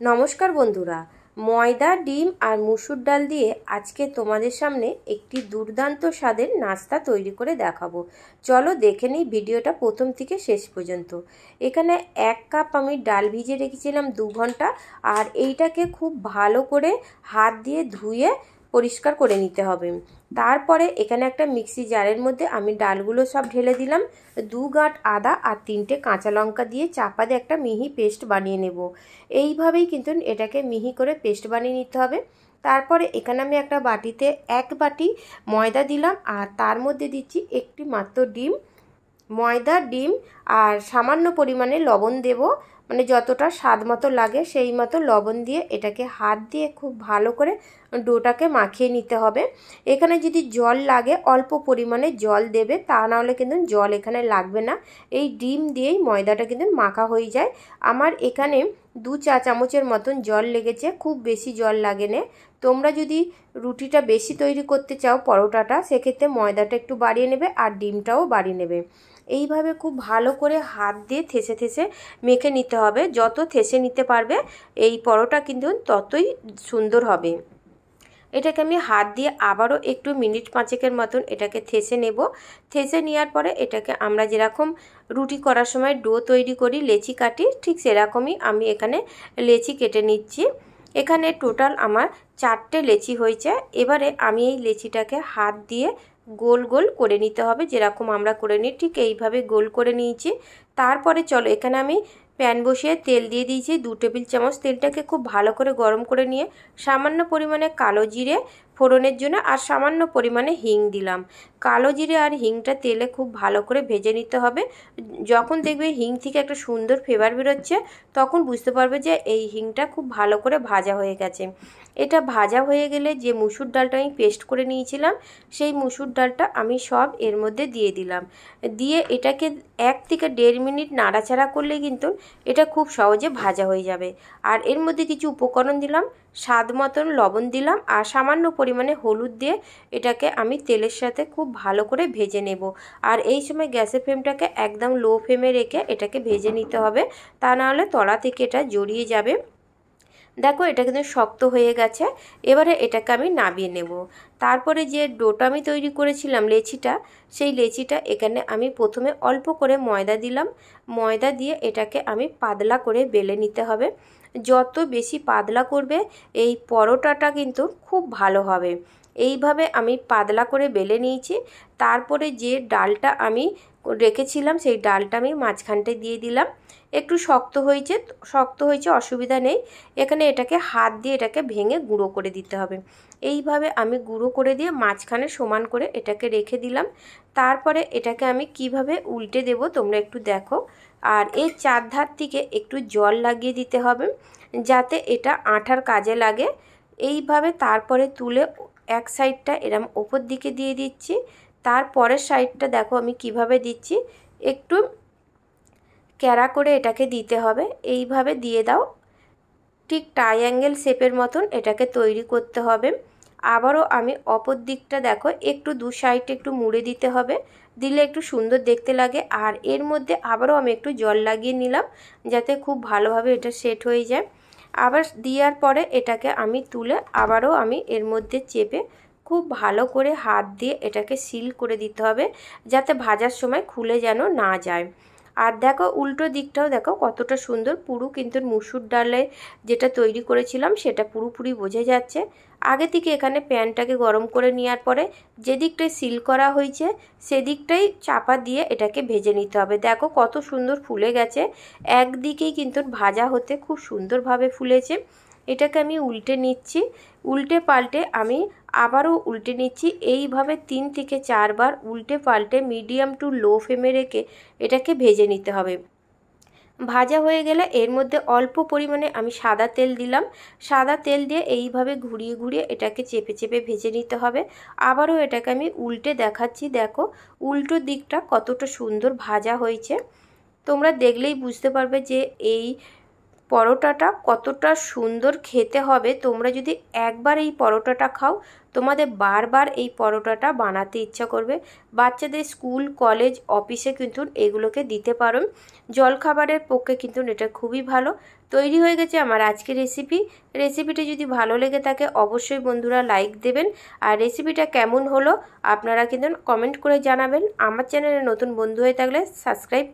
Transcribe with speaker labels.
Speaker 1: নমস্কার বন্ধুরা, ময়দা, ডিম আর মুসুর ডাল দিয়ে আজকে তোমাদের সামনে একটি দুর্দান্ত স্বাদের নাস্তা তৈরি করে দেখাবো। চলো দেখে নিই ভিডিওটা প্রথম থেকে শেষ পর্যন্ত। এখানে 1 কাপ আমি ডাল ভিজিয়ে রেখেছিলাম 2 ঘন্টা, আর এইটাকে খুব ভালো করে হাত দিয়ে ধুয়ে পরিষ্কার করে নিতে হবে। তারপরে এখানে একটা মিক্সি জারের মধ্যে আমি ডালগুলো সব ঢেলে দিলাম। 2 গাঁট আদা আর 3টে কাঁচা লঙ্কা দিয়ে চাপা দিয়ে একটা মিহি পেস্ট বানিয়ে নেব। এইভাবেই কিন্তু এটাকে মিহি করে পেস্ট বানিয়ে নিতে হবে। তারপরে এখানে আমি একটা বাটিতে 1 বাটি ময়দা দিলাম, আর তার মধ্যে দিচ্ছি একটি মাত্র ডিম। ময়দা, ডিম আর সামান্য পরিমাণে লবণ দেব, মানে যতটা স্বাদ মতো লাগে সেই মতো লবণ দিয়ে এটাকে হাত দিয়ে খুব ভালো করে ডোটাকে মাখিয়ে নিতে হবে। এখানে যদি জল লাগে অল্প পরিমাণে জল দেবে, তা নাহলে কিন্তু জল এখানে লাগবে না। এই ডিম দিয়েই ময়দাটা কিন্তু মাখা হয়ে যায়। আমার এখানে 2 চা চামচের মতন জল লেগেছে, খুব বেশি জল লাগে না। তোমরা যদি রুটিটা বেশি তৈরি করতে চাও, পরোটাটা, সেক্ষেত্রে ময়দাটা একটু বাড়িয়ে নেবে আর ডিমটাও বাড়িয়ে নেবে। এইভাবে খুব ভালো করে হাত দিয়ে থেসে থেসে মেখে নিতে হবে। যত থেসে নিতে পারবে এই পরোটা কিন্তু ততই সুন্দর হবে। এটাকে আমি হাত দিয়ে আবারও একটু মিনিট 5 মতন এটাকে থেসে নেব। থেসে নেওয়ার পরে এটাকে আমরা যেরকম রুটি করার সময় ডো তৈরি করি, লেচি কাটি, ঠিক সেরকমই আমি এখানে লেচি কেটে নিচ্ছি। এখানে টোটাল আমার 4টে লেচি হয়েছে। এবারে আমি এই লেচিটাকে হাত দিয়ে গোল গোল করে নিতে হবে, যেরকম আমরা করে নিই ঠিক এইভাবে গোল করে নিয়েছি। তারপরে চলো এখানে আমি প্যান বসিয়ে তেল দিয়ে দিয়েছি 2 টেবিল চামচ। তেলটাকে খুব ভালো করে গরম করে নিয়ে সামান্য পরিমাণে কালো জিরে ফোড়নের জন্য আর সামান্য পরিমাণে হিং দিলাম। কালো জিরে আর হিংটা তেলে খুব ভালো করে ভেজে নিতে হবে। যখন দেখবে হিং থেকে একটা সুন্দর ফ্লেভার বেরোচ্ছে, তখন বুঝতে পারবে যে এই হিংটা খুব ভালো করে ভাজা হয়ে গেছে। এটা ভাজা হয়ে গেলে যে মুসুর ডালটা আমি পেস্ট করে নিয়েছিলাম, সেই মুসুর ডালটা আমি সব এর মধ্যে দিয়ে দিলাম। দিয়ে এটাকে 1 থেকে 1.5 মিনিট নাড়াচাড়া করলে কিন্তু এটা খুব সহজে ভাজা হয়ে যাবে। আর এর মধ্যে কিছু উপকরণ দিলাম, স্বাদ মতন লবণ দিলাম আর সামান্য পরিমাণে হলুদ দিয়ে এটাকে আমি তেলের সাথে খুব ভালো করে ভেজে নেব। আর এই সময় গ্যাসের ফ্লেমটাকে একদম লো ফ্লেমে রেখে এটাকে ভেজে নিতে হবে, তা নাহলে তলা থেকে এটা জড়িয়ে যাবে। দেখো এটা কিন্তু শক্ত হয়ে গেছে। এবারে এটাকে আমি নামিয়ে নেব। তারপরে যে ডোটা আমি তৈরি করেছিলাম লেচিটা, সেই লেচিটা এখানে আমি প্রথমে অল্প করে ময়দা দিলাম। ময়দা দিয়ে এটাকে আমি পাতলা করে বেলে নিতে হবে। যত বেশি পাতলা করবে এই পরোটাটা কিন্তু খুব ভালো হবে। এইভাবে আমি পাতলা করে বেলে নিয়েছি। তারপরে যে ডালটা আমি রেখেছিলাম সেই ডালটা আমি মাঝখানটায় দিয়ে দিলাম। একটু শক্ত হয়েছে অসুবিধা নেই। এখানে এটাকে হাত দিয়ে এটাকে ভেঙে গুঁড়ো করে দিতে হবে। এইভাবে আমি গুঁড়ো করে দিয়ে মাঝখানে সমান করে এটাকে রেখে দিলাম। তারপরে এটাকে আমি কিভাবে উল্টে দেব তোমরা একটু দেখো। আর এর চারধার থেকে একটু জল লাগিয়ে দিতে হবে, যাতে এটা আঠার কাজে লাগে। এইভাবে তারপরে তুলে এক সাইডটা এরম ওপর দিকে দিয়ে দিচ্ছি। তারপরের সাইডটা দেখো আমি কিভাবে দিচ্ছি, একটু ক্যারা করে এটাকে দিতে হবে। এইভাবে দিয়ে দাও, ঠিক ট্রায়াঙ্গেল শেপের মতন এটাকে তৈরি করতে হবে। আবারও আমি অপর দিকটা দেখো একটু 2 সাইডে একটু মুড়ে দিতে হবে, দিলে একটু সুন্দর দেখতে লাগে। আর এর মধ্যে আবারও আমি একটু জল লাগিয়ে নিলাম, যাতে খুব ভালোভাবে এটা সেট হয়ে যায়। আবার দেওয়ার পরে এটাকে আমি তুলে আবারও আমি এর মধ্যে চেপে খুব ভালো করে হাত দিয়ে এটাকে সিল করে দিতে হবে, যাতে ভাজার সময় খুলে যেন না যায়। আর দেখো উল্টো দিকটাও দেখো কতটা সুন্দর, পুরো কিন্তু মুসুর ডালে যেটা তৈরি করেছিলাম সেটা পুরোপুরি বোঝা যাচ্ছে। আগে থেকে এখানে প্যানটাকে গরম করে নেওয়ার পরে যে দিকটায় সিল করা হয়েছে সেদিকটাই চাপা দিয়ে এটাকে ভেজে নিতে হবে। দেখো কত সুন্দর ফুলে গেছে, একদিকেই কিন্তু ভাজা হতে খুব সুন্দরভাবে ফুলেছে। এটাকে আমি উল্টে নিচ্ছি, উল্টে পাল্টে আমি আবারও উল্টে নিচ্ছি। এইভাবে 3 থেকে 4 বার উল্টে পাল্টে মিডিয়াম টু লো ফ্লেমে রেখে এটাকে ভেজে নিতে হবে। ভাজা হয়ে গেলে এর মধ্যে অল্প পরিমাণে আমি সাদা তেল দিলাম। সাদা তেল দিয়ে এইভাবে ঘুরিয়ে ঘুরিয়ে এটাকে চেপে চেপে ভেজে নিতে হবে। আবারও এটাকে আমি উল্টে দেখাচ্ছি, দেখো উল্টো দিকটা কতটা সুন্দর ভাজা হয়েছে। তোমরা দেখলেই বুঝতে পারবে যে এই পরোটাটা কতটা সুন্দর খেতে হবে। তোমরা যদি একবার এই পরোটাটা খাও, তোমাদের বারবার এই পরোটাটা বানাতে ইচ্ছা করবে। বাচ্চাদের স্কুল, কলেজ, অফিসে কিন্তু এগুলোকে দিতে পারো। জলখাবারের পক্ষে কিন্তু এটা খুবই ভালো। তৈরি হয়ে গেছে আমার আজকের রেসিপিটা যদি ভালো লেগে থাকে অবশ্যই বন্ধুরা লাইক দেবেন। আর রেসিপিটা কেমন হলো আপনারা কিন্তু কমেন্ট করে জানাবেন। আমার চ্যানেলে নতুন বন্ধু হয়ে থাকলে সাবস্ক্রাইব